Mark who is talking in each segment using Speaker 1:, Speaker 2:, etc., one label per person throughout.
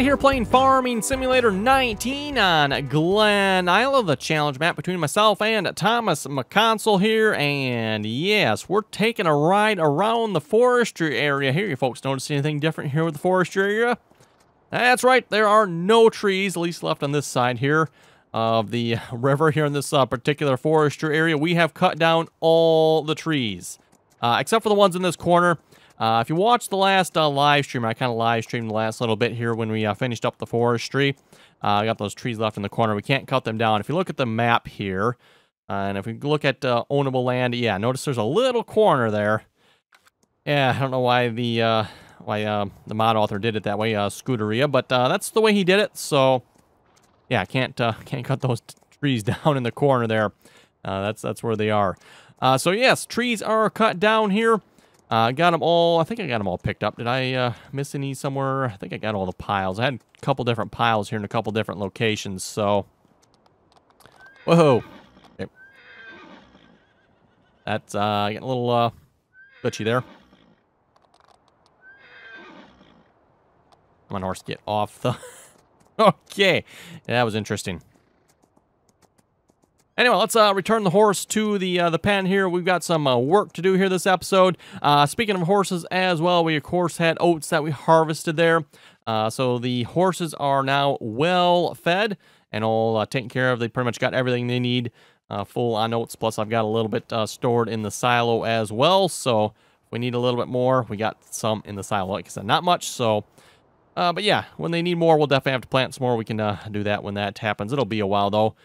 Speaker 1: here playing Farming Simulator 19 on Glen Isla, the challenge map between myself and Thomas McConsole here. And yes, we're taking a ride around the Forestry area here. You folks notice anything different here with the Forestry area? That's right, there are no trees, at least left on this side here of the river here in this particular Forestry area. We have cut down all the trees, except for the ones in this corner. If you watched the last live stream, I kind of live streamed the last little bit here when we finished up the forestry. I got those trees left in the corner. We can't cut them down. If you look at the map here, and if we look at ownable land, yeah, notice there's a little corner there. Yeah, I don't know why the mod author did it that way, Scooteria, but that's the way he did it. So yeah, can't cut those trees down in the corner there. That's where they are. So yes, trees are cut down here. Got them all, I think I got them all picked up. Did I miss any somewhere? I think I got all the piles. I had a couple different piles here in a couple different locations, so. Whoa. Okay. That's getting a little glitchy there. Come on, horse, get off the... Okay. Yeah, that was interesting. Anyway, let's return the horse to the pen here. We've got some work to do here this episode. Speaking of horses as well, we of course had oats that we harvested there. So the horses are now well fed and all taken care of. They pretty much got everything they need full on oats. Plus, I've got a little bit stored in the silo as well. So if we need a little bit more, we got some in the silo. Like I said, not much. So, but yeah, when they need more, we'll definitely have to plant some more. We can do that when that happens. It'll be a while though.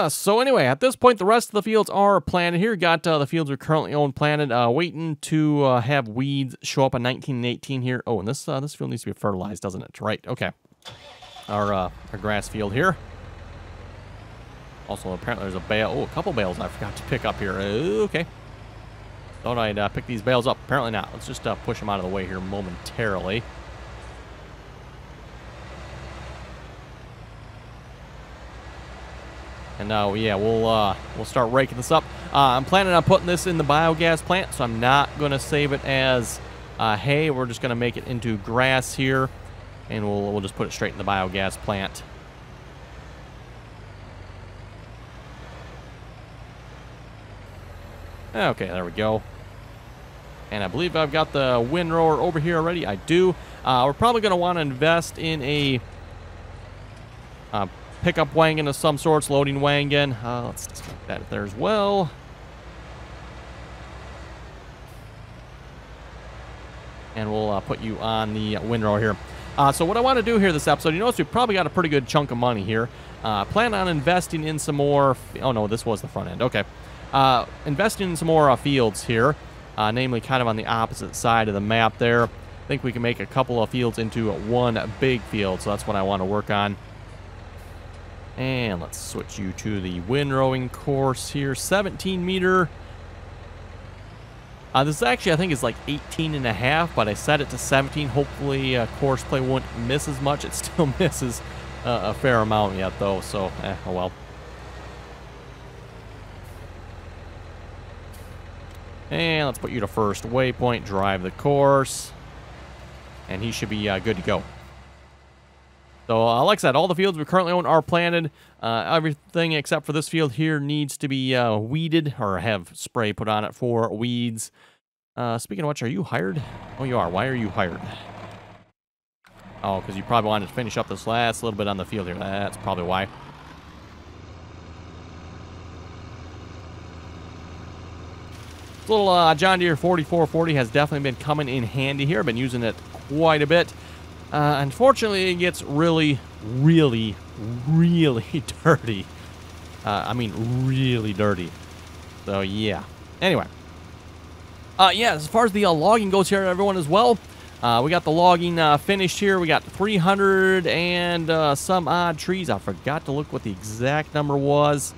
Speaker 1: So anyway, at this point, the rest of the fields are planted here. Got the fields are currently owned planted. Waiting to have weeds show up in 1918 here. Oh, and this field needs to be fertilized, doesn't it? Right. Okay. Our grass field here. Also, apparently there's a bale. Oh, a couple bales I forgot to pick up here. Okay. Thought I'd pick these bales up. Apparently not. Let's just push them out of the way here momentarily. And yeah, we'll start raking this up. I'm planning on putting this in the biogas plant, so I'm not going to save it as hay. We're just going to make it into grass here, and we'll just put it straight in the biogas plant. Okay, there we go. And I believe I've got the windrower over here already. I do. We're probably going to want to invest in a pickup wagon of some sorts, loading wagon. Let's make that there as well. And we'll put you on the windrower here. So what I want to do here this episode, you notice we probably got a pretty good chunk of money here. Plan on investing in some more... Oh, no, this was the front end. Okay. Investing in some more fields here, namely kind of on the opposite side of the map there. I think we can make a couple of fields into one big field, so that's what I want to work on. And let's switch you to the windrowing course here. 17 meter. This actually, I think, is like 18.5, but I set it to 17. Hopefully, course play won't miss as much. It still misses a fair amount yet, though, so, oh well. And let's put you to first waypoint, drive the course. And he should be good to go. So, like I said, all the fields we currently own are planted. Everything except for this field here needs to be weeded or have spray put on it for weeds. Speaking of which, are you hired? Oh, you are. Why are you hired? Oh, because you probably wanted to finish up this last little bit on the field here. That's probably why. This little John Deere 4440 has definitely been coming in handy here. I've been using it quite a bit. Unfortunately, it gets really, really, really dirty. I mean, really dirty. So, yeah. Anyway. Yeah, as far as the logging goes here, everyone, as well, we got the logging finished here. We got 300 and some odd trees. I forgot to look what the exact number was.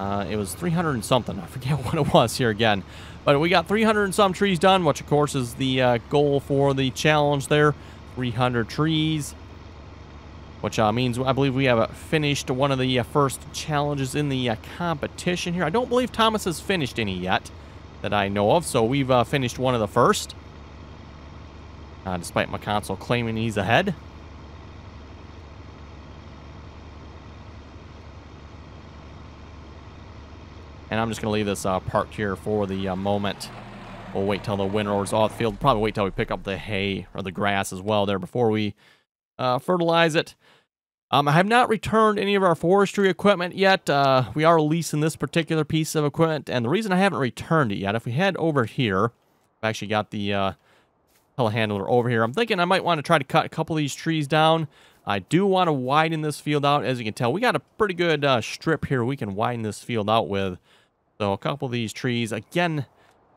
Speaker 1: It was 300 and something. I forget what it was here again. But we got 300 and some trees done, which, of course, is the goal for the challenge there. 300 trees, which means I believe we have finished one of the first challenges in the competition here. I don't believe Thomas has finished any yet that I know of, so we've finished one of the first, despite McConsole claiming he's ahead. And I'm just going to leave this parked here for the moment. We'll wait till the windrower's off the field. Probably wait till we pick up the hay or the grass as well there before we fertilize it. I have not returned any of our forestry equipment yet. We are leasing this particular piece of equipment, and the reason I haven't returned it yet, if we head over here, I've actually got the telehandler over here. I'm thinking I might want to try to cut a couple of these trees down. I do want to widen this field out. As you can tell, we got a pretty good strip here we can widen this field out with. So a couple of these trees, again,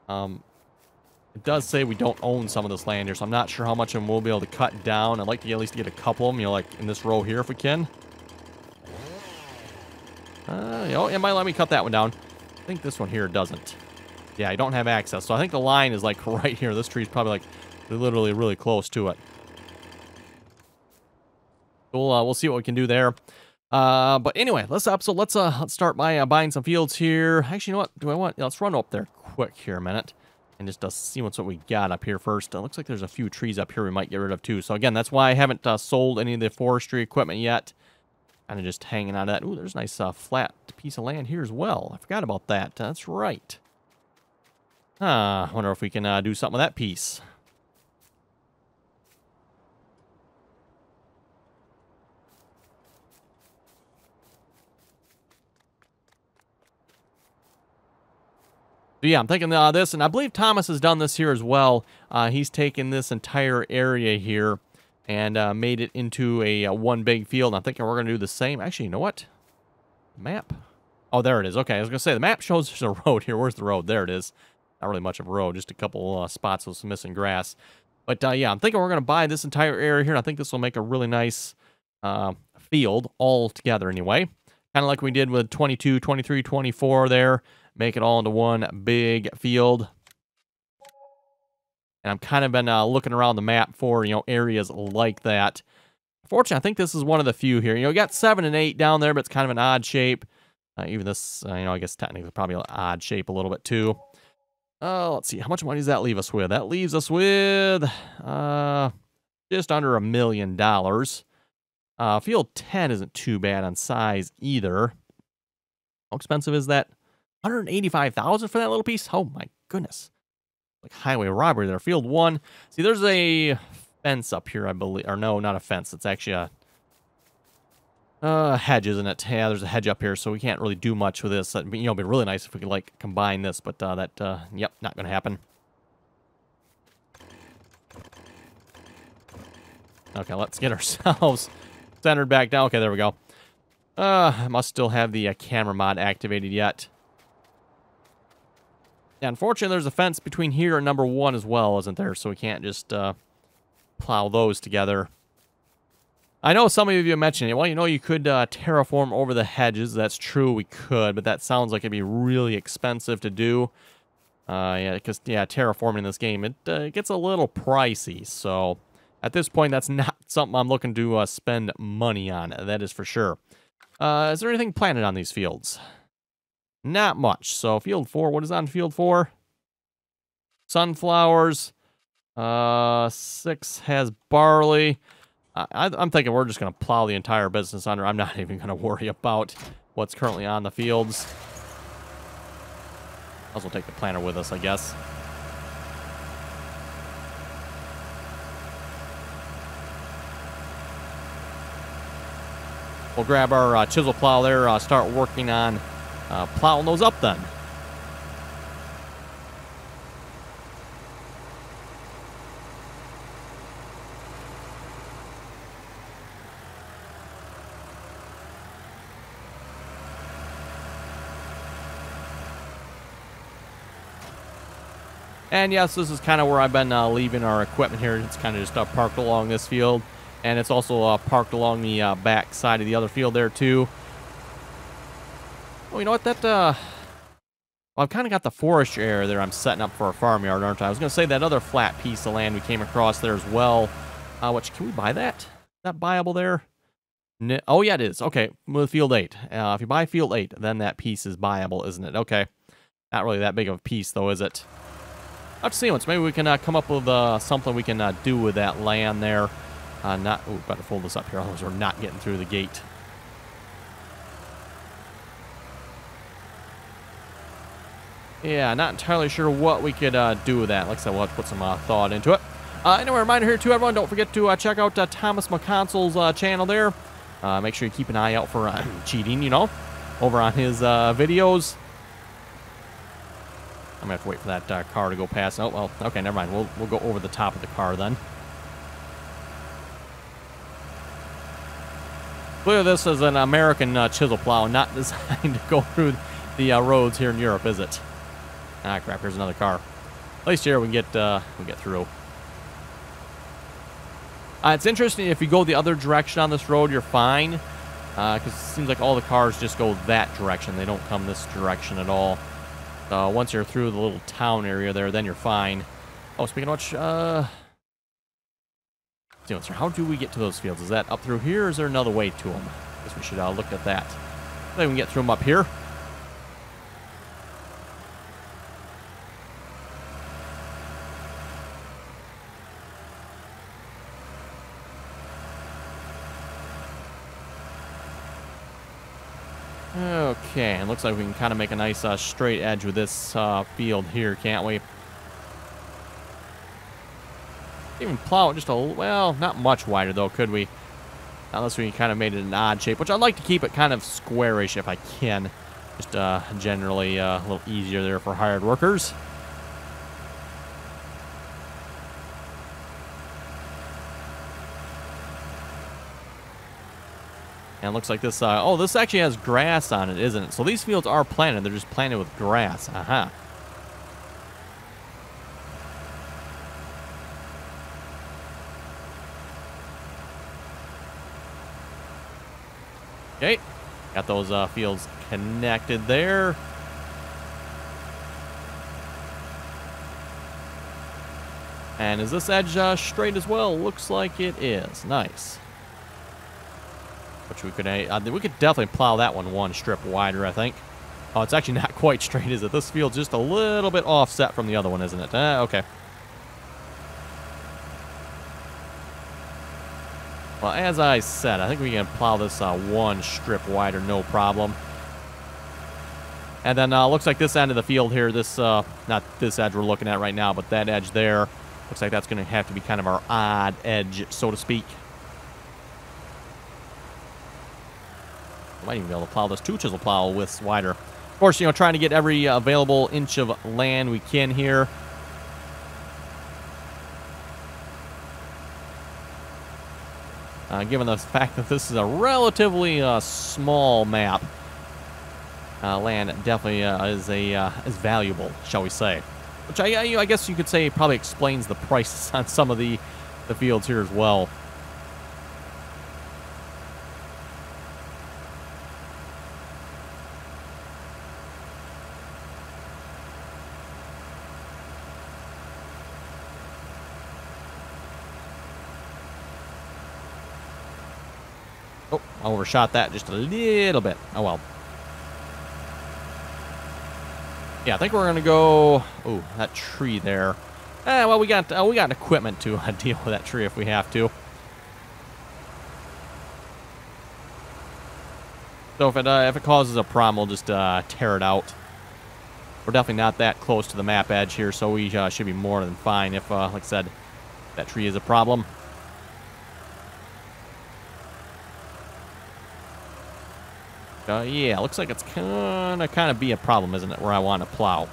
Speaker 1: it does say we don't own some of this land here, so I'm not sure how much of them we'll be able to cut down. I'd like to at least get a couple of them, you know, like in this row here if we can. It might let me cut that one down. I think this one here doesn't. Yeah, I don't have access, so I think the line is like right here. This tree's probably like literally really close to it. We'll see what we can do there. But anyway, let's start by buying some fields here. Actually, you know what? Do I want? Let's run up there quick here a minute. And just see what we got up here first. It looks like there's a few trees up here we might get rid of too. So again, that's why I haven't sold any of the forestry equipment yet. Kind of just hanging on to that. Ooh, there's a nice flat piece of land here as well. I forgot about that. That's right. I wonder if we can do something with that piece. Yeah, I'm thinking this, and I believe Thomas has done this here as well. He's taken this entire area here and made it into a one big field. I'm thinking we're going to do the same. Actually, you know what? Map. Oh, there it is. Okay, I was going to say, the map shows there's a road here. Where's the road? There it is. Not really much of a road, just a couple spots with some missing grass. But yeah, I'm thinking we're going to buy this entire area here, and I think this will make a really nice field all together anyway. Kind of like we did with 22, 23, 24 there. Make it all into one big field. And I'm kind of been looking around the map for, you know, areas like that. Fortunately, I think this is one of the few here. You know, we got 7 and 8 down there, but it's kind of an odd shape. Even this, you know, I guess technically probably an odd shape a little bit too. Let's see. How much money does that leave us with? That leaves us with just under $1 million. Field 10 isn't too bad on size either. How expensive is that? $185,000 for that little piece? Oh my goodness. Like highway robbery there. Field 1. See, there's a fence up here, I believe. Or no, not a fence. It's actually a hedge, isn't it? Yeah, there's a hedge up here, so we can't really do much with this. It'd be, you know, it'd be really nice if we could, like, combine this, but yep, not going to happen. Okay, let's get ourselves centered back down. Okay, there we go. I must still have the camera mod activated yet. Yeah, unfortunately, there's a fence between here and number 1 as well, isn't there? So we can't just plow those together. I know some of you mentioned it. Well, you know, you could terraform over the hedges. That's true, we could, but that sounds like it'd be really expensive to do. Yeah, because, yeah, terraforming in this game, it gets a little pricey. So at this point, that's not something I'm looking to spend money on. That is for sure. Is there anything planted on these fields? Not much. So field 4, what is on field 4? Sunflowers. 6 has barley. I'm thinking we're just going to plow the entire business under. I'm not even going to worry about what's currently on the fields. I'll also take the planter with us, I guess. We'll grab our chisel plow there, start working on plowing those up then. And yes, this is kind of where I've been leaving our equipment here. It's kind of just parked along this field. And it's also parked along the back side of the other field there too. Oh, you know what? That, well, I've kind of got the forestry area there I'm setting up for a farmyard, aren't I? I was going to say that other flat piece of land we came across there as well. Which, can we buy that? Is that buyable there? No, oh, yeah, it is. Okay, with field 8. If you buy field 8, then that piece is buyable, isn't it? Okay. Not really that big of a piece, though, is it? I'll have to see once. Maybe we can come up with something we can do with that land there. Ooh, better fold this up here, otherwise we're not getting through the gate. Yeah, not entirely sure what we could do with that. Like I said, we'll have to put some thought into it. Anyway, reminder here, too, everyone, don't forget to check out Thomas McConsole's channel there. Make sure you keep an eye out for cheating, you know, over on his videos. I'm going to have to wait for that car to go past. Oh, well, okay, never mind. We'll go over the top of the car then. Clearly, this is an American chisel plow, not designed to go through the roads here in Europe, is it? Ah, crap, here's another car. At least here we can get through. It's interesting, if you go the other direction on this road, you're fine. Because it seems like all the cars just go that direction. They don't come this direction at all. Once you're through the little town area there, then you're fine. Oh, speaking of which, how do we get to those fields? Is that up through here, or is there another way to them? I guess we should look at that. I think we can get through them up here. Okay, it looks like we can kind of make a nice straight edge with this field here, can't we? Even plow it just well, not much wider though, could we? Unless we kind of made it an odd shape, which I'd like to keep it kind of squarish if I can. Just generally a little easier there for hired workers. And it looks like this, oh, this actually has grass on it, isn't it? So these fields are planted. They're just planted with grass. Aha. Okay. Got those fields connected there. And is this edge straight as well? Looks like it is. Nice. Which we could definitely plow that one strip wider, I think. Oh, it's actually not quite straight, is it? This field's just a little bit offset from the other one, isn't it? Okay. Well, as I said, I think we can plow this one strip wider, no problem. And then looks like this end of the field here, this, not this edge we're looking at right now, but that edge there, looks like that's going to have to be kind of our odd edge, so to speak. Might even be able to plow this 2 chisel plow widths wider. Of course, you know, trying to get every available inch of land we can here. Given the fact that this is a relatively small map, land definitely is valuable, shall we say? Which I guess you could say probably explains the prices on some of the fields here as well. Oh, I overshot that just a little bit. Oh, well. Yeah, I think we're going to go... Oh, that tree there. Well, we got equipment to deal with that tree if we have to. So if it causes a problem, we'll just tear it out. We're definitely not that close to the map edge here, so we should be more than fine if, like I said, that tree is a problem. Yeah, looks like it's gonna kind of be a problem, isn't it, where I want to plow.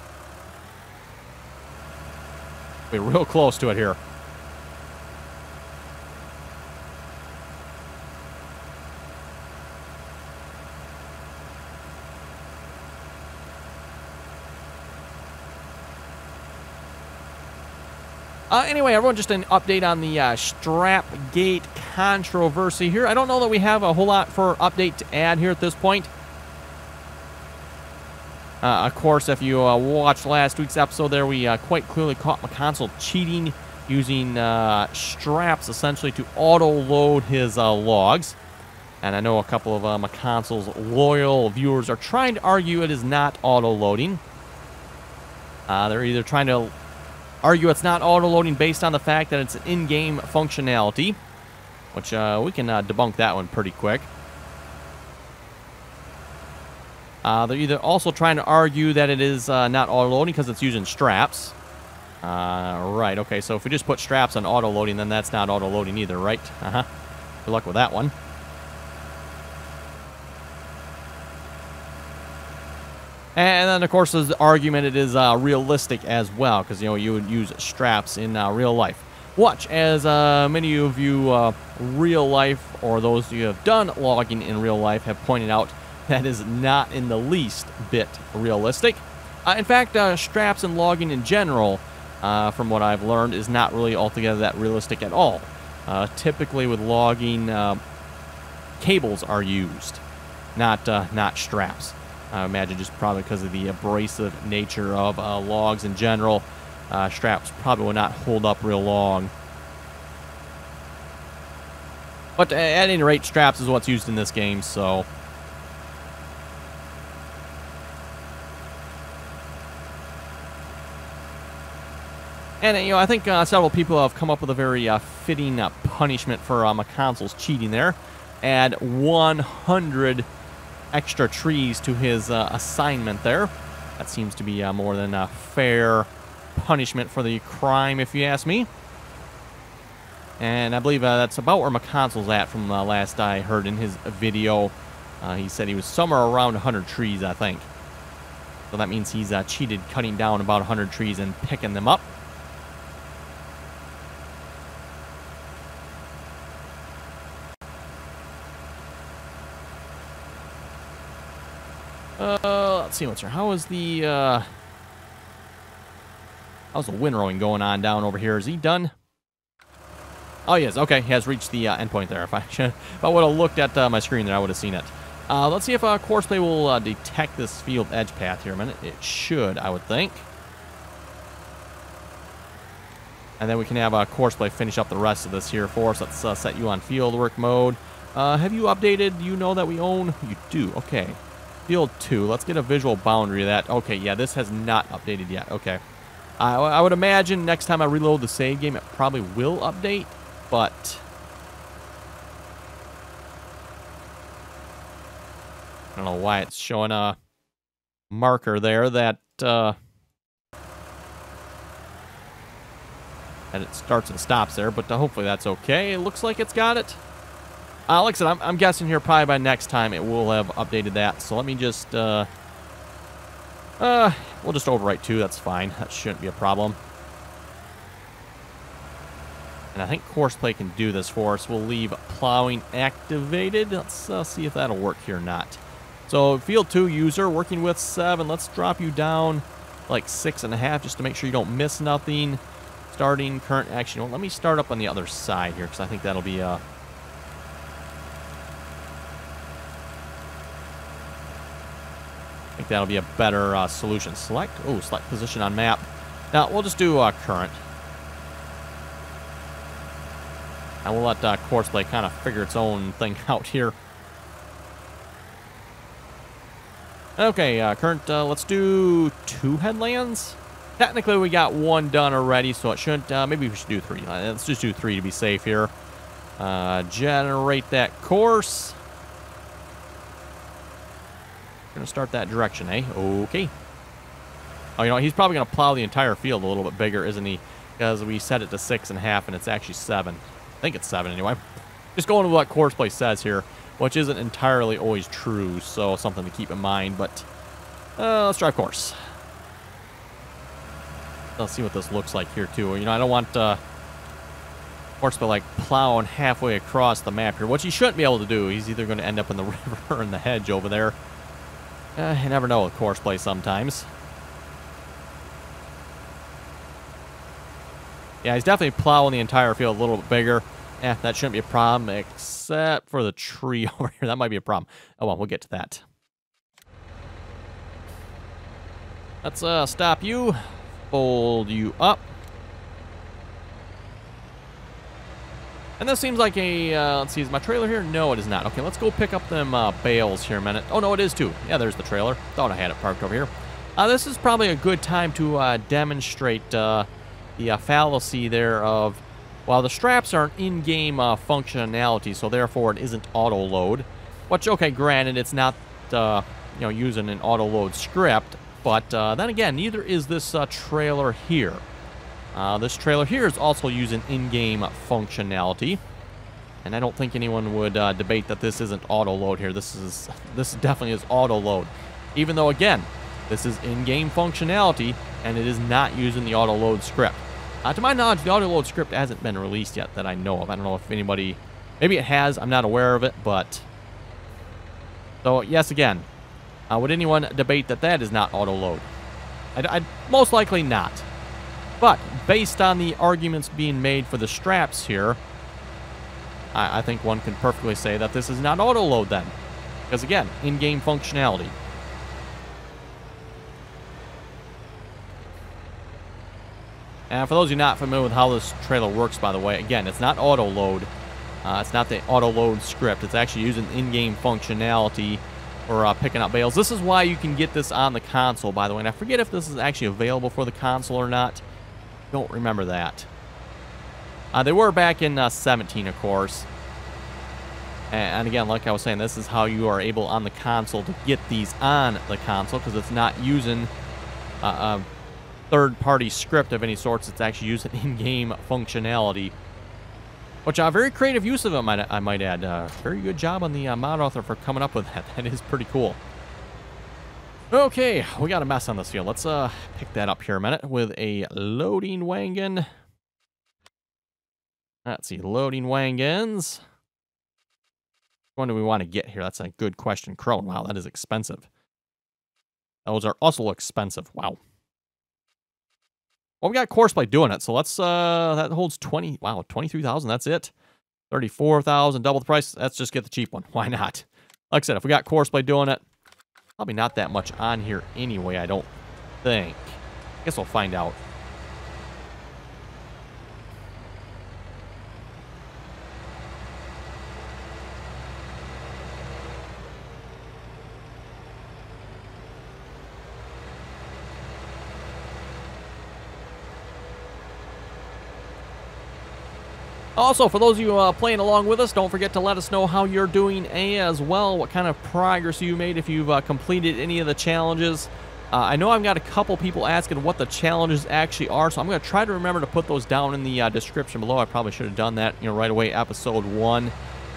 Speaker 1: We're real close to it here. Anyway, everyone, just an update on the strap gate controversy here. I don't know that we have a whole lot for update to add here at this point. Of course, if you watched last week's episode there, we quite clearly caught McConsole cheating using straps essentially to auto-load his logs. And I know a couple of McConsole's loyal viewers are trying to argue it is not auto-loading. They're either trying to argue it's not auto-loading based on the fact that it's an in-game functionality, which we can debunk that one pretty quick. They're either also trying to argue that it is not auto-loading because it's using straps. Right, okay, so if we just put straps on auto-loading, then that's not auto-loading either, right? Uh-huh. Good luck with that one. And then, of course, there's the argument it is realistic as well, because, you know, you would use straps in real life. Watch as many of you real life, or those who have done logging in real life, have pointed out that is not in the least bit realistic. In fact, straps and logging in general, from what I've learned, is not really altogether that realistic at all. Typically with logging, cables are used, not straps. I imagine just probably because of the abrasive nature of logs in general, straps probably will not hold up real long. But at any rate, straps is what's used in this game, so... And, you know, I think several people have come up with a very fitting punishment for McConsole's cheating there. Add 100 extra trees to his assignment there. That seems to be more than a fair punishment for the crime, if you ask me. And I believe that's about where McConsole's at from last I heard in his video. He said he was somewhere around 100 trees, I think. So that means he's cheated cutting down about 100 trees and picking them up. Let's see what's here. How's the windrowing going on down over here? Is he done? Oh, he is. Okay, he has reached the endpoint there. If I would have looked at my screen there, I would have seen it. Let's see if Courseplay will detect this field edge path here a minute. It should, I would think. And then we can have Courseplay finish up the rest of this here for us. Let's set you on field work mode. Have you updated? You know that we own? You do. Okay. Field 2. Let's get a visual boundary of that. Okay, yeah, this has not updated yet. Okay. I would imagine next time I reload the save game, it probably will update, but... I don't know why it's showing a marker there that it starts and stops there, but hopefully that's okay. It looks like it's got it. Like I said, I'm guessing here probably by next time it will have updated that. So let me just, we'll just overwrite 2. That's fine. That shouldn't be a problem. And I think Courseplay can do this for us. We'll leave plowing activated. Let's see if that'll work here or not. So field 2 user working with 7. Let's drop you down like 6.5 just to make sure you don't miss nothing. Starting current action. Well, let me start up on the other side here because I think that'll be I think that'll be a better solution. Select position on map. Now, we'll just do current. And we'll let Courseplay kind of figure its own thing out here. Okay, current, let's do 2 headlands. Technically, we got 1 done already, so it shouldn't, maybe we should do 3. Let's just do 3 to be safe here. Generate that course. Gonna start that direction, eh? Okay. Oh, you know, he's probably gonna plow the entire field a little bit bigger, isn't he? Because we set it to 6.5 and it's actually 7. I think it's 7 anyway. Just going with what Courseplay says here, which isn't entirely always true, so something to keep in mind, but let's drive course. Let's see what this looks like here too. You know, I don't want Courseplay like plowing halfway across the map here, which he shouldn't be able to do. He's either going to end up in the river or in the hedge over there. You never know with Courseplay sometimes. Yeah, he's definitely plowing the entire field a little bit bigger. That shouldn't be a problem, except for the tree over here. That might be a problem. Oh, well, we'll get to that. Let's stop you. Fold you up. And this seems like a, let's see, is my trailer here? No, it is not. Okay, let's go pick up them bales here a minute. Oh, no, it is too. Yeah, there's the trailer. Thought I had it parked over here. This is probably a good time to demonstrate the fallacy there of, well, the straps are an in-game functionality, so therefore it isn't auto-load. Which, okay, granted, it's not using an auto load script. But then again, neither is this trailer here. This trailer here is also using in-game functionality, and I don't think anyone would debate that this isn't auto load here. This definitely is auto load, even though again, this is in-game functionality and it is not using the auto load script. To my knowledge, the auto load script hasn't been released yet that I know of. I don't know if anybody, maybe it has. I'm not aware of it, but so yes, again, would anyone debate that that is not auto load? I'd most likely not. But based on the arguments being made for the straps here, I think one can perfectly say that this is not auto load then, because again, in-game functionality. And for those of you not familiar with how this trailer works, by the way, again, it's not auto load. It's not the auto load script. It's actually using in-game functionality for picking up bales. This is why you can get this on the console, by the way. And I forget if this is actually available for the console or not. Don't remember that. They were back in 17, of course. And again, like I was saying, this is how you are able on the console to get these on the console, because it's not using third-party script of any sorts. It's actually using in-game functionality, which very creative use of it, I might add. Very good job on the mod author for coming up with that. That is pretty cool. Okay, we got a mess on this field. Let's pick that up here a minute with a loading wagon. Let's see, loading wagons. Which one do we want to get here? That's a good question, Crone. Wow, that is expensive. Those are also expensive. Wow. Well, we got Courseplay doing it, so let's, that holds 20, wow, 23,000, that's it. 34,000, double the price. Let's just get the cheap one. Why not? Like I said, if we got Courseplay doing it, probably not that much on here anyway, I don't think. Guess we'll find out. Also, for those of you playing along with us, don't forget to let us know how you're doing as well, what kind of progress you made if you've completed any of the challenges. I know I've got a couple people asking what the challenges actually are, so I'm going to try to remember to put those down in the description below. I probably should have done that, right away, episode 1.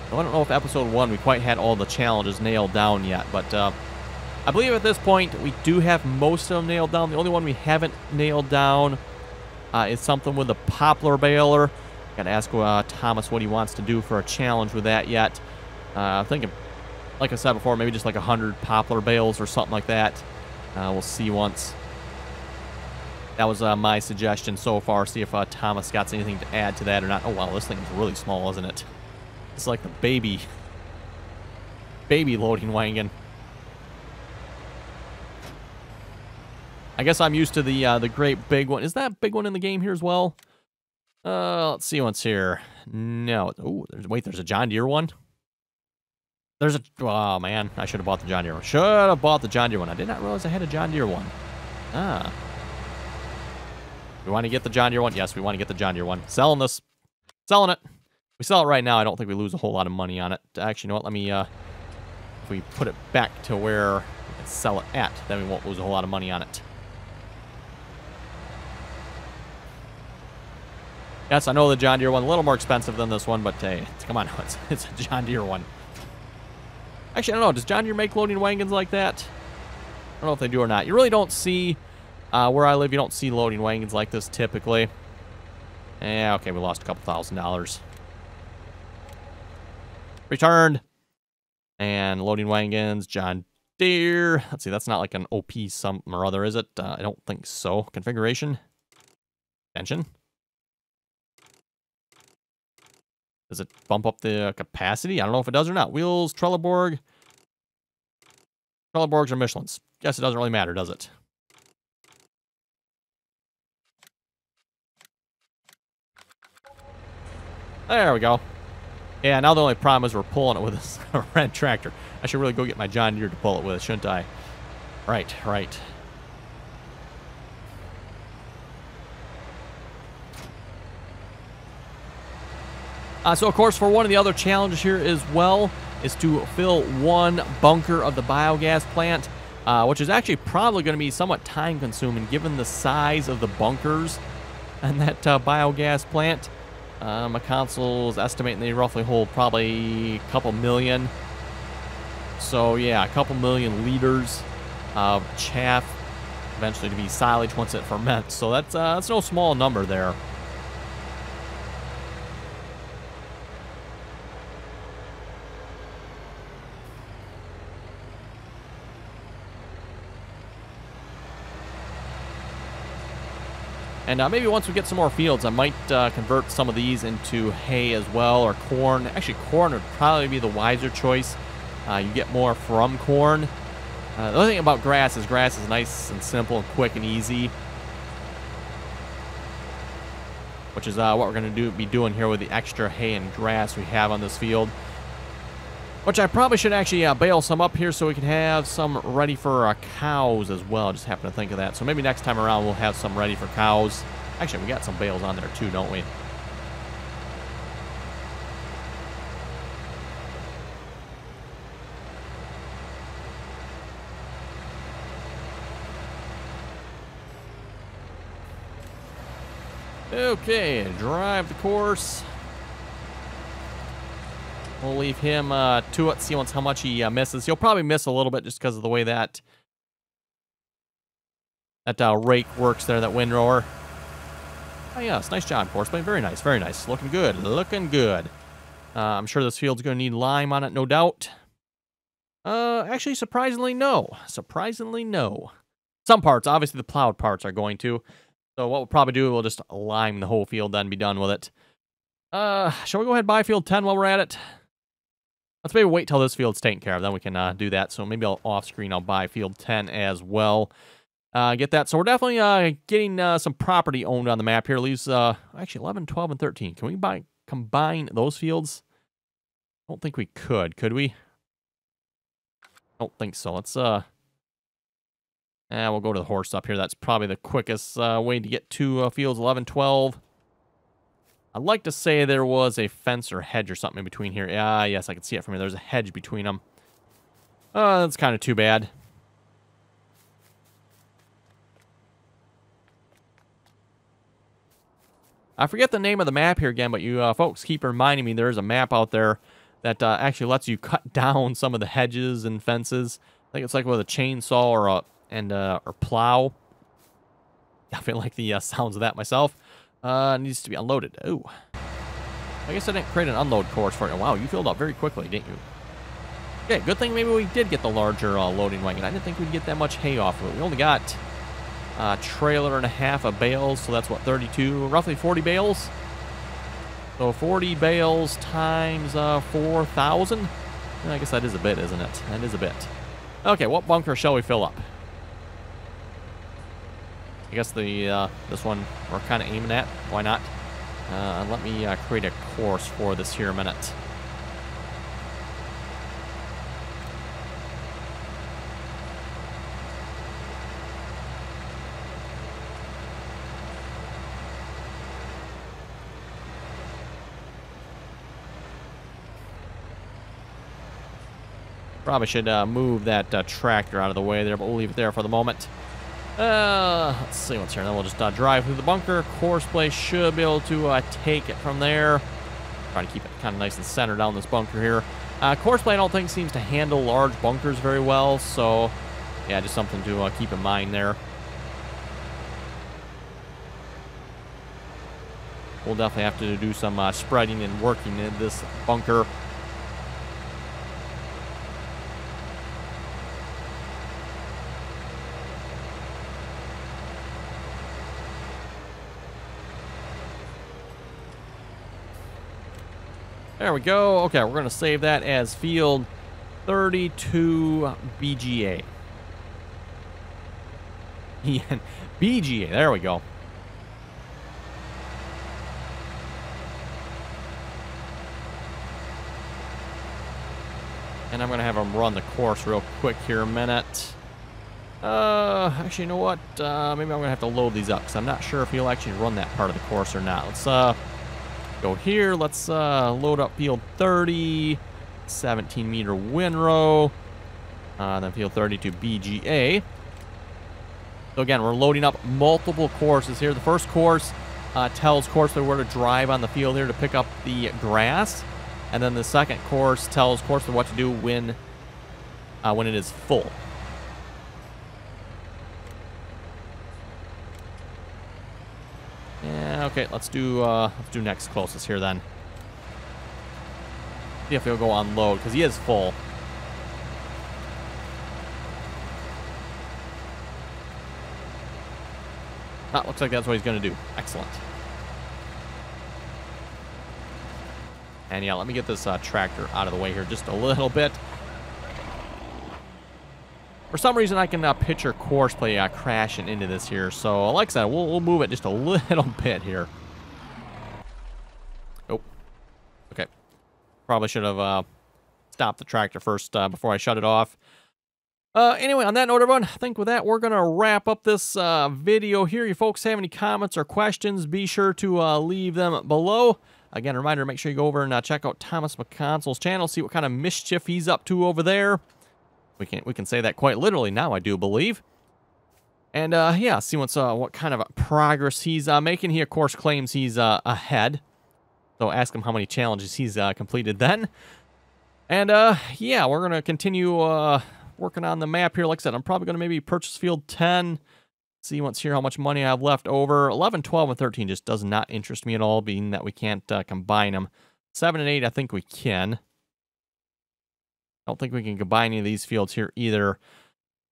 Speaker 1: I don't know if episode 1 we quite had all the challenges nailed down yet, but I believe at this point we do have most of them nailed down. The only one we haven't nailed down is something with the poplar baler. Got to ask Thomas what he wants to do for a challenge with that yet. I'm thinking, like I said before, maybe just like 100 poplar bales or something like that. We'll see once. That was my suggestion so far. See if Thomas got anything to add to that or not. Oh, wow, this thing is really small, isn't it? It's like the baby loading wagon. I guess I'm used to the great big one. Is that big one in the game here as well? Let's see what's here. No. Oh, there's a John Deere one. There's a... Oh, man. I should have bought the John Deere one. Should have bought the John Deere one. I did not realize I had a John Deere one. Ah. We want to get the John Deere one? Yes, we want to get the John Deere one. Selling this. Selling it. If we sell it right now, I don't think we lose a whole lot of money on it. Actually, you know what? Let me... if we put it back to where we can sell it at, then we won't lose a whole lot of money on it. Yes, I know the John Deere one a little more expensive than this one, but hey, come on, it's a John Deere one. Actually, I don't know. Does John Deere make loading wagons like that? I don't know if they do or not. You really don't see, where I live, you don't see loading wagons like this typically. Yeah, okay, we lost a couple $1,000s. Returned. And loading wagons, John Deere. Let's see, that's not like an OP something or other, is it? I don't think so. Configuration. Extension. Does it bump up the capacity? I don't know if it does or not. Wheels, Trelleborg. Trelleborgs or Michelins. Guess it doesn't really matter, does it? There we go. Yeah, now the only problem is we're pulling it with this red tractor. I should really go get my John Deere to pull it with, shouldn't I? Right, right. So, of course, for one of the other challenges here as well, is to fill one bunker of the biogas plant, which is actually probably going to be somewhat time-consuming given the size of the bunkers and that biogas plant. McConsole is estimating they roughly hold probably a couple million. So yeah, a couple million liters of chaff eventually to be silage once it ferments. So that's no small number there. And maybe once we get some more fields, I might convert some of these into hay as well, or corn. Actually, corn would probably be the wiser choice. You get more from corn. The other thing about grass is nice and simple and quick and easy, which is what we're going to be doing here with the extra hay and grass we have on this field. Which I probably should actually bale some up here so we can have some ready for cows as well. Just happen to think of that. So maybe next time around we'll have some ready for cows. Actually, we got some bales on there too, don't we? Okay, drive the course. We'll leave him to it, see how much he misses. He'll probably miss a little bit just because of the way that rake works there, that windrower. Oh, yes, nice job, Forestry. Very nice, very nice. Looking good, looking good. I'm sure this field's going to need lime on it, no doubt. Actually, surprisingly, no. Surprisingly, no. Some parts, obviously the plowed parts are going to. So what we'll probably do, we'll just lime the whole field, then be done with it. Shall we go ahead and buy field 10 while we're at it? Let's maybe wait till this field's taken care of, then we can do that. So maybe off screen I'll buy field 10 as well. Get that. So we're definitely getting some property owned on the map here. Leaves actually 11, 12, and 13. Can we combine those fields? I don't think we could we? I don't think so. Let's we'll go to the horse up here. That's probably the quickest way to get to fields 11, 12. I'd like to say there was a fence or hedge or something in between here. Yeah, yes, I can see it from here. There's a hedge between them. That's kind of too bad. I forget the name of the map here again, but you folks keep reminding me there's a map out there that actually lets you cut down some of the hedges and fences. I think it's like with a chainsaw or or plow. I feel like the sounds of that myself. Needs to be unloaded. Oh, I guess I didn't create an unload course for it. Wow, you filled up very quickly, didn't you? Okay, good thing maybe we did get the larger loading wagon. I didn't think we'd get that much hay off of it. We only got a trailer and a half of bales, so that's what, 32, roughly 40 bales. So 40 bales times 4,000. I guess that is a bit, isn't it? That is a bit. Okay, what bunker shall we fill up? I guess this one we're kind of aiming at. Why not? Let me create a course for this here a minute. Probably should move that tractor out of the way there, but we'll leave it there for the moment. Let's see what's here. Then we'll just drive through the bunker. Course play should be able to take it from there. Try to keep it kind of nice and centered down this bunker here. Course play I don't think seems to handle large bunkers very well, so yeah, just something to keep in mind there. We'll definitely have to do some spreading and working in this bunker. There we go. Okay, we're going to save that as field 32 BGA. BGA, there we go. And I'm going to have them run the course real quick here a minute. Actually, you know what? Maybe I'm going to have to load these up because I'm not sure if he'll actually run that part of the course or not. Let's go here. Let's load up field 30. 17-meter windrow. Then field 32 BGA. So again, we're loading up multiple courses here. The first course tells Courseplay where to drive on the field here to pick up the grass. And then the second course tells Courseplay what to do when it is full. Yeah, okay, let's do next closest here then. See if he'll go unload, because he is full. Looks like that's what he's going to do. Excellent. And yeah, let me get this tractor out of the way here just a little bit. For some reason, I can picture Courseplay crashing into this here. So, like I said, we'll move it just a little bit here. Oh. Okay. Probably should have stopped the tractor first before I shut it off. Anyway, on that note, everyone, I think with that, we're going to wrap up this video here. You folks have any comments or questions, be sure to leave them below. Again, a reminder, make sure you go over and check out Thomas McConsole's channel, see what kind of mischief he's up to over there. We can say that quite literally now, I do believe. And, yeah, see what kind of progress he's making. He, of course, claims he's ahead. So ask him how many challenges he's completed then. And, yeah, we're going to continue working on the map here. Like I said, I'm probably going to maybe purchase field 10. See once here how much money I have left over. 11, 12, and 13 just does not interest me at all, being that we can't combine them. 7 and 8, I think we can. I don't think we can combine any of these fields here either.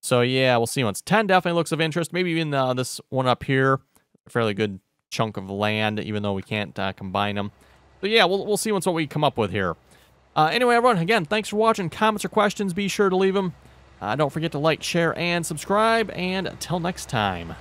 Speaker 1: So, yeah, we'll see once. 10 definitely looks of interest. Maybe even this one up here. A fairly good chunk of land, even though we can't combine them. So, yeah, we'll see once what we come up with here. Anyway, everyone, again, thanks for watching. Comments or questions, be sure to leave them. Don't forget to like, share, and subscribe. And until next time.